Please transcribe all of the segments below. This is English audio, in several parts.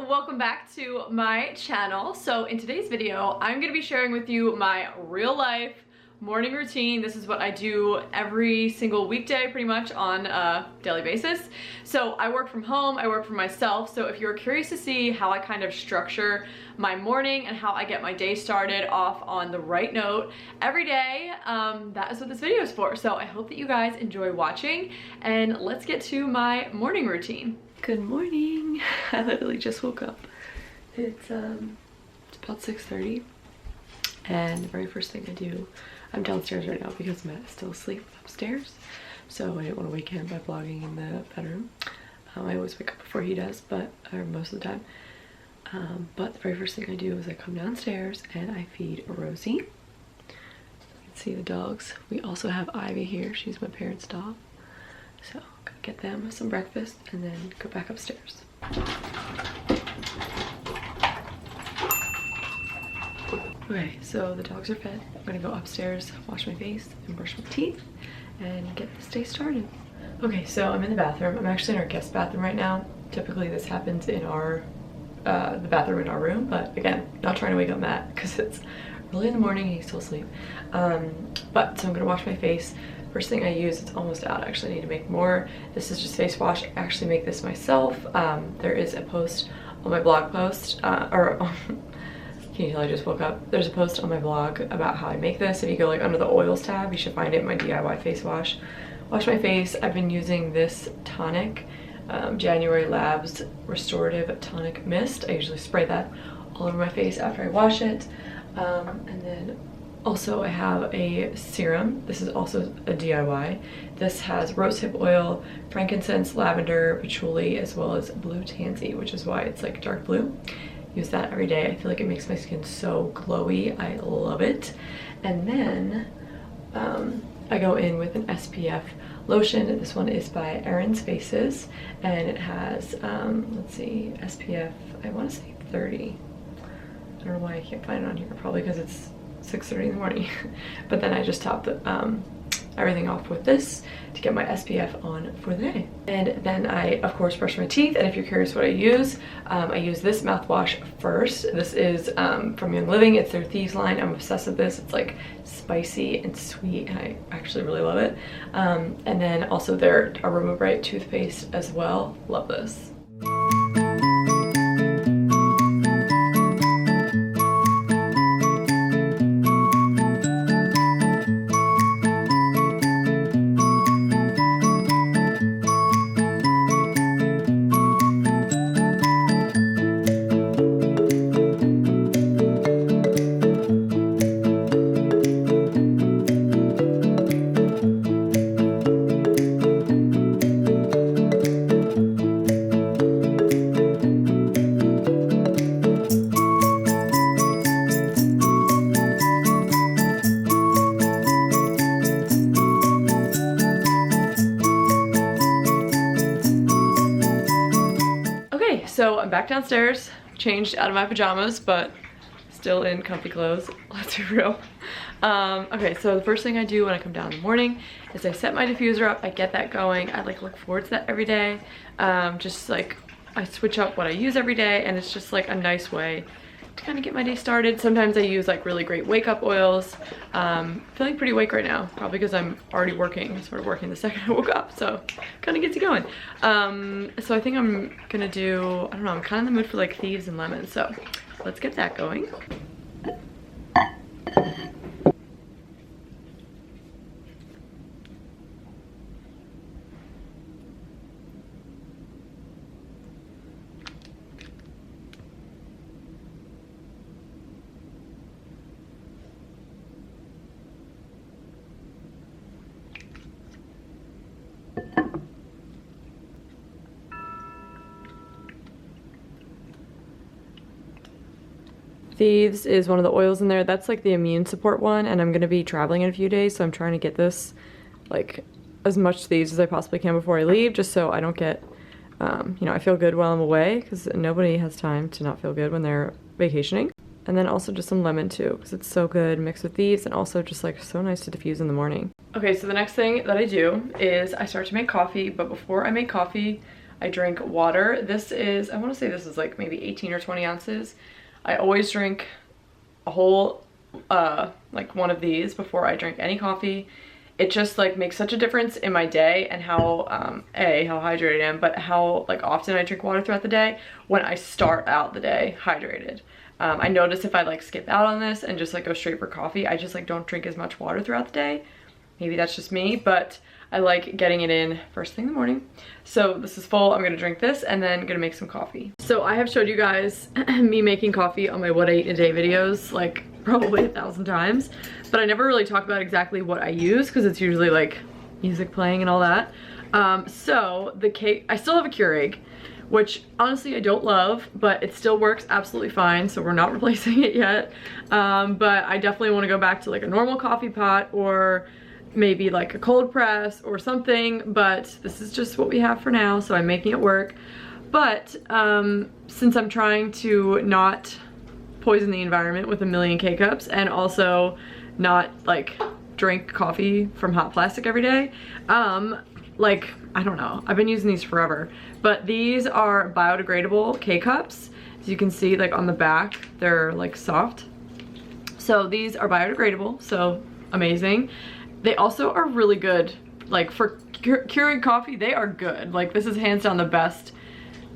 welcome back to my channel. So in today's video, I'm gonna be sharing with you my real life morning routine. This is what I do every single weekday pretty much on a daily basis. So I work from home, I work for myself. So if you're curious to see how I kind of structure my morning and how I get my day started off on the right note every day, that is what this video is for. So I hope that you guys enjoy watching, and let's get to my morning routine. Good morning. I literally just woke up. It's about 6:30, and the very first thing I do, I'm downstairs right now because Matt is still asleep upstairs, so I didn't want to wake him by vlogging in the bedroom. I always wake up before he does, but most of the time. But the very first thing I do is I come downstairs and I feed Rosie. You can see the dogs. We also have Ivy here. She's my parents' dog. So gonna get them some breakfast and then go back upstairs. Okay, so the dogs are fed. I'm gonna go upstairs, wash my face and brush my teeth and get this day started. Okay, so I'm in the bathroom. I'm actually in our guest bathroom right now. Typically this happens in our the bathroom in our room, but again, not trying to wake up Matt because it's early in the morning and he's still asleep. But so I'm gonna wash my face. First thing I use, it's almost out, actually I need to make more. This is just face wash. I actually make this myself. There is a post on my blog post, can you tell I just woke up? There's a post on my blog about how I make this. If you go like under the oils tab, you should find it in my DIY face wash. Wash my face. I've been using this tonic, January Labs Restorative Tonic Mist. I usually spray that all over my face after I wash it. And then also I have a serum. This is also a DIY. This has rosehip oil, frankincense, lavender, patchouli, as well as blue tansy, which is why it's like dark blue. Use that every day. I feel like it makes my skin so glowy. I love it. And then I go in with an SPF lotion. This one is by Erin's Faces, and it has let's see, SPF, I want to say 30. I don't know why I can't find it on here, probably because it's 6:30 in the morning. But then I just top the everything off with this to get my SPF on for the day. And then I of course brush my teeth, and if you're curious what I use this mouthwash first. This is from Young Living. It's their Thieves line. I'm obsessed with this. It's like spicy and sweet and I actually really love it. And then also their Aroma Bright toothpaste as well. Love this. So I'm back downstairs, changed out of my pajamas, but still in comfy clothes. Let's be real. Okay, so the first thing I do when I come down in the morning is I set my diffuser up. I get that going. I like look forward to that every day. Just like I switch up what I use every day, and it's just like a nice way to kind of get my day started. Sometimes I use like really great wake up oils. Feeling pretty awake right now, probably because I'm already working. I started working the second I woke up, so kind of gets you going. So I think I'm gonna do, I don't know, I'm kind of in the mood for like thieves and lemons, so let's get that going. Thieves is one of the oils in there. That's like the immune support one, and I'm gonna be traveling in a few days, so I'm trying to get this like as much Thieves as I possibly can before I leave, just so I don't get you know, I feel good while I'm away, because nobody has time to not feel good when they're vacationing. And then also just some lemon too, because it's so good mixed with these, and also just like so nice to diffuse in the morning. Okay, so the next thing that I do is I start to make coffee, but before I make coffee, I drink water. This is, I want to say this is like maybe 18 or 20 ounces. I always drink a whole, like one of these before I drink any coffee. It just like makes such a difference in my day and how, how hydrated I am, but how like often I drink water throughout the day when I start out the day hydrated. I notice if I like skip out on this and just like go straight for coffee, I just like don't drink as much water throughout the day. Maybe that's just me, but I like getting it in first thing in the morning. So this is full. I'm gonna drink this and then gonna make some coffee. So I have showed you guys me making coffee on my what I eat in a day videos like probably 1,000 times, but I never really talk about exactly what I use because it's usually like music playing and all that. So the cake, I still have a Keurig, which honestly I don't love, but it still works absolutely fine, so we're not replacing it yet. But I definitely want to go back to like a normal coffee pot or maybe like a cold press or something, but this is just what we have for now, so I'm making it work. But since I'm trying to not poison the environment with a million K-cups and also not like drink coffee from hot plastic every day, like, I don't know, I've been using these forever, but these are biodegradable K-cups. As you can see, like on the back, they're like soft. So these are biodegradable, so amazing. They also are really good, like for Keurig coffee, they are good. Like this is hands down the best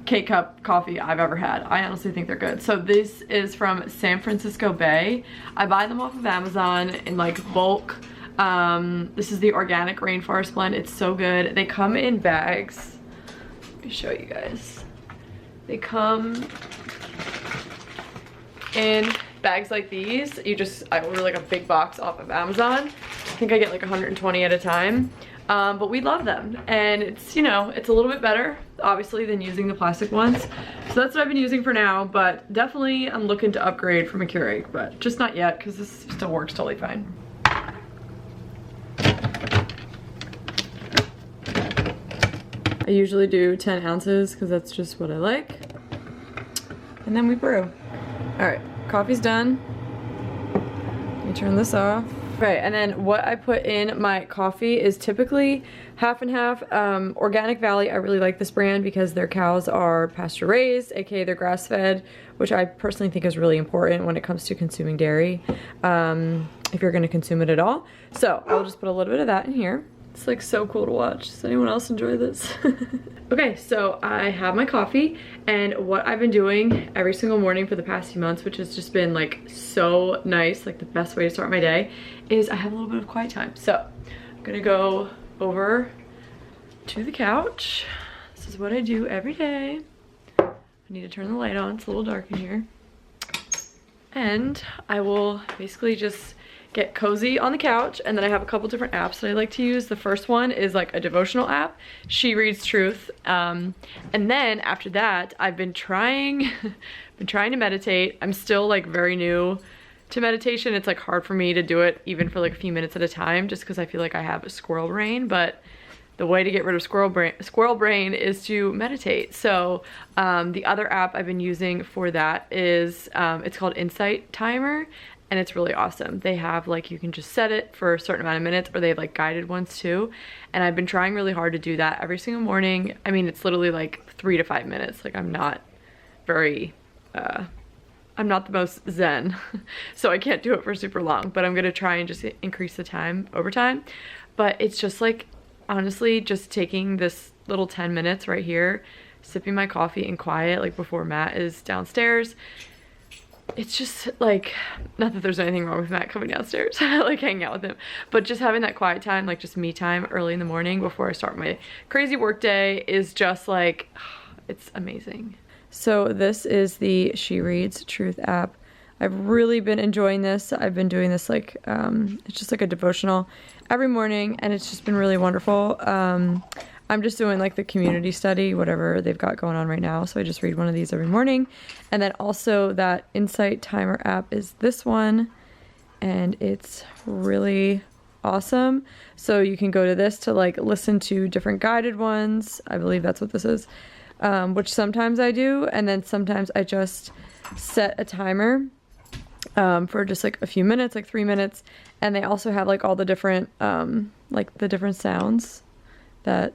K-cup coffee I've ever had. I honestly think they're good. So this is from San Francisco Bay. I buy them off of Amazon in like bulk. This is the organic rainforest blend. It's so good. They come in bags. Let me show you guys. They come in bags like these. I order like a big box off of Amazon. I think I get like 120 at a time. But we love them, and it's, you know, it's a little bit better obviously than using the plastic ones. So that's what I've been using for now, but definitely I'm looking to upgrade from a Keurig, but just not yet because this still works totally fine. I usually do 10 ounces because that's just what I like. And then we brew. All right, coffee's done. Let me turn this off. Okay, and then what I put in my coffee is typically half and half. Organic Valley, I really like this brand because their cows are pasture raised, aka they're grass fed, which I personally think is really important when it comes to consuming dairy, if you're gonna consume it at all. So I'll just put a little bit of that in here. It's like so cool to watch. Does anyone else enjoy this? Okay, so I have my coffee, and what I've been doing every single morning for the past few months, which has just been like so nice, like the best way to start my day, is I have a little bit of quiet time. So I'm gonna go over to the couch. This is what I do every day. I need to turn the light on, it's a little dark in here. And I will basically just get cozy on the couch, and then I have a couple different apps that I like to use. The first one is like a devotional app, She Reads Truth, and then after that I've been trying to meditate. I'm still like very new to meditation. It's like hard for me to do it even for like a few minutes at a time just because I feel like I have a squirrel brain, but the way to get rid of squirrel brain is to meditate. So the other app I've been using for that is it's called Insight Timer, and it's really awesome. They have like, you can just set it for a certain amount of minutes, or they have like guided ones too. And I've been trying really hard to do that every single morning. I mean, it's literally like 3 to 5 minutes. Like I'm not very, I'm not the most zen, so I can't do it for super long, but I'm gonna try and just increase the time over time. But it's just like, honestly, just taking this little 10 minutes right here, sipping my coffee in quiet, like before Matt is downstairs. It's just like, not that there's anything wrong with Matt coming downstairs, like hanging out with him, but just having that quiet time, like just me time early in the morning before I start my crazy work day is just like, it's amazing. So this is the She Reads Truth app. I've really been enjoying this. I've been doing this like, it's just like a devotional every morning, and it's just been really wonderful. I'm just doing like the community study, whatever they've got going on right now. So I just read one of these every morning. And then also that Insight Timer app is this one, and it's really awesome. So you can go to this to like listen to different guided ones. I believe that's what this is, which sometimes I do. And then sometimes I just set a timer for just like a few minutes, like 3 minutes. And they also have like all the different, like the different sounds that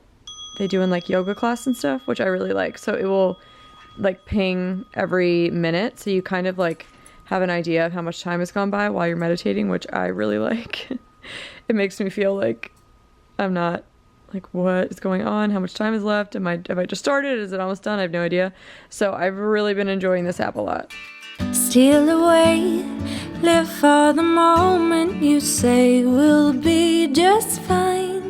they do in like yoga class and stuff, which I really like. So it will like ping every minute, so you kind of like have an idea of how much time has gone by while you're meditating, which I really like. It makes me feel like I'm not like, what is going on? How much time is left? Have I just started? Is it almost done? I have no idea. So I've really been enjoying this app a lot. Steal away, live for the moment you say we'll be just fine.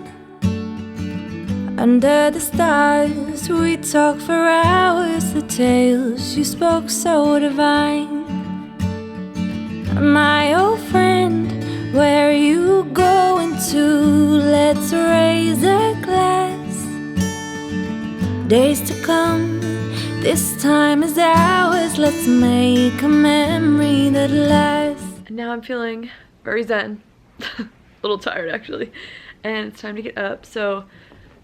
Under the stars, we talk for hours, the tales you spoke so divine. My old friend, where are you going to? Let's raise a glass. Days to come, this time is ours. Let's make a memory that lasts. And now I'm feeling very zen. A little tired actually. And it's time to get up. So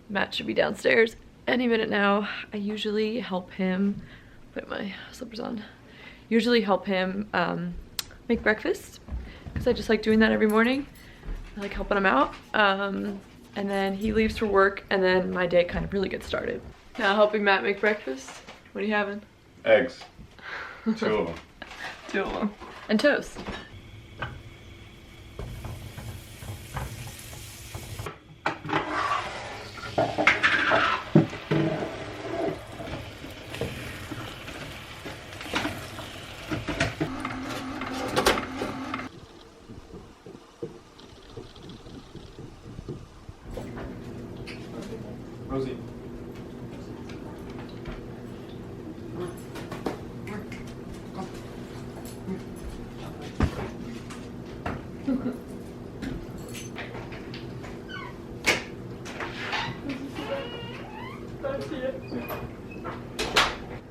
Matt should be downstairs any minute now. I usually help him, put my slippers on, usually help him make breakfast, because I just like doing that every morning. I like helping him out. And then he leaves for work, and then my day kind of really gets started. Now helping Matt make breakfast. What are you having? Eggs. 2 of them. 2 of them. And toast. Rosie.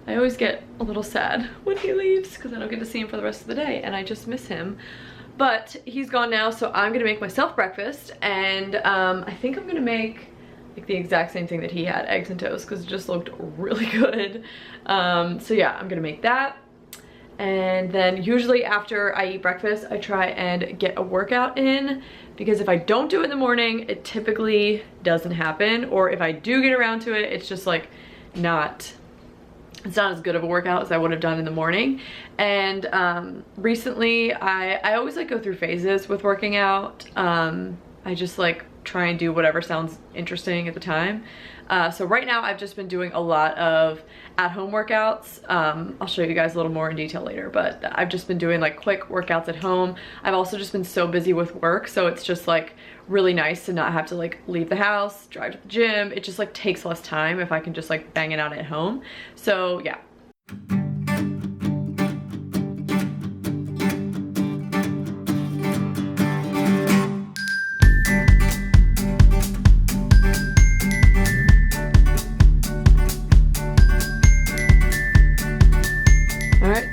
I always get a little sad when he leaves because I don't get to see him for the rest of the day and I just miss him. But he's gone now, so I'm gonna make myself breakfast, and I think I'm gonna make like the exact same thing that he had, eggs and toast, because it just looked really good. So yeah, I'm gonna make that. And then usually after I eat breakfast, I try and get a workout in, because if I don't do it in the morning, it typically doesn't happen. Or if I do get around to it, it's just like it's not as good of a workout as I would have done in the morning. And recently I always like go through phases with working out. I just like try and do whatever sounds interesting at the time. So right now I've just been doing a lot of at-home workouts. I'll show you guys a little more in detail later, but I've just been doing like quick workouts at home. I've also just been so busy with work, so it's just like really nice to not have to like leave the house, drive to the gym. It just like takes less time if I can just like bang it out at home. So yeah.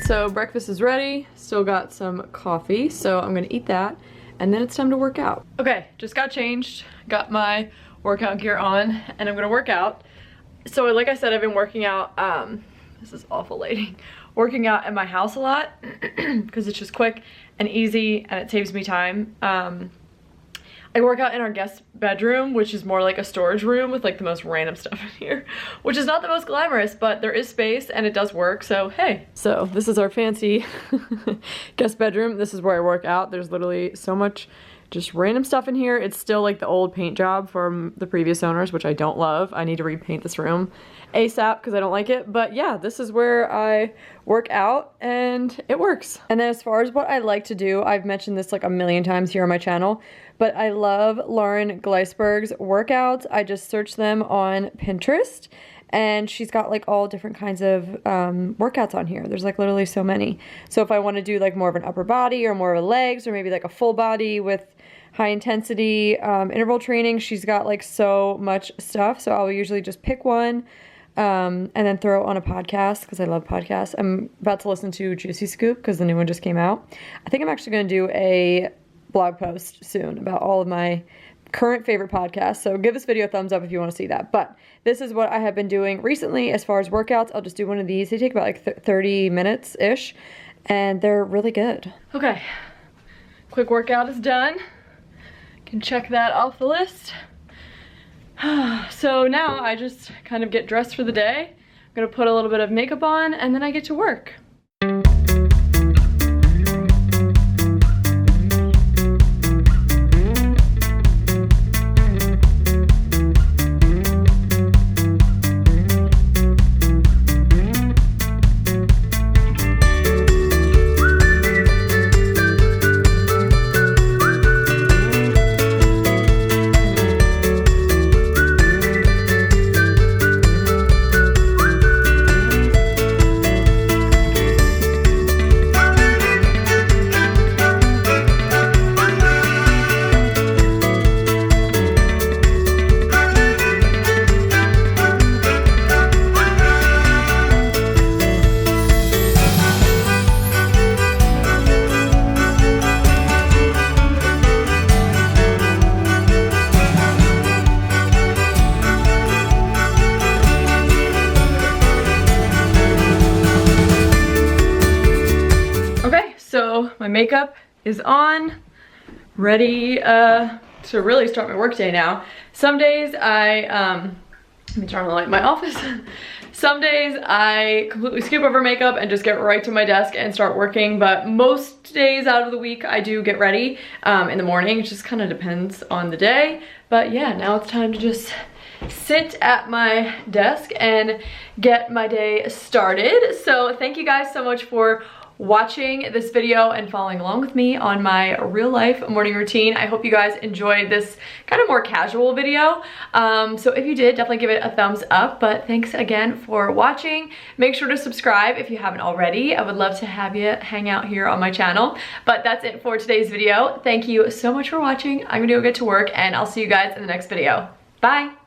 So breakfast is ready, still got some coffee, so I'm gonna eat that, and then it's time to work out. Okay, just got changed, got my workout gear on, and I'm gonna work out. So like I said, I've been working out, this is awful lighting, working out at my house a lot, because it's just quick and easy, and it saves me time. I work out in our guest bedroom, which is more like a storage room with like the most random stuff in here, which is not the most glamorous, but there is space and it does work, so hey. So this is our fancy guest bedroom. This is where I work out. There's literally so much just random stuff in here. It's still like the old paint job from the previous owners, which I don't love. I need to repaint this room ASAP because I don't like it. But yeah, this is where I work out and it works. And then as far as what I like to do, I've mentioned this like a million times here on my channel, but I love Lauren Gleisberg's workouts. I just searched them on Pinterest, and she's got like all different kinds of workouts on here. There's like literally so many. So if I want to do like more of an upper body or more of a legs, or maybe like a full body with high intensity interval training, she's got like so much stuff. So I'll usually just pick one and then throw it on a podcast because I love podcasts. I'm about to listen to Juicy Scoop because the new one just came out. I think I'm actually going to do a blog post soon about all of my current favorite podcasts, so give this video a thumbs up if you want to see that. But this is what I have been doing recently as far as workouts. I'll just do one of these. They take about like 30 minutes ish, and they're really good. Okay, quick workout is done. Can check that off the list. So now I just kind of get dressed for the day. I'm gonna put a little bit of makeup on and then I get to work. So my makeup is on, ready to really start my work day now. Some days let me turn on the light in my office. Some days I completely skip over makeup and just get right to my desk and start working, but most days out of the week I do get ready in the morning. It just kind of depends on the day. But yeah, now it's time to just sit at my desk and get my day started. So thank you guys so much for watching this video and following along with me on my real life morning routine. I hope you guys enjoyed this kind of more casual video. So if you did, definitely give it a thumbs up, but thanks again for watching. Make sure to subscribe if you haven't already. I would love to have you hang out here on my channel, but that's it for today's video. Thank you so much for watching. I'm gonna go get to work and I'll see you guys in the next video. Bye.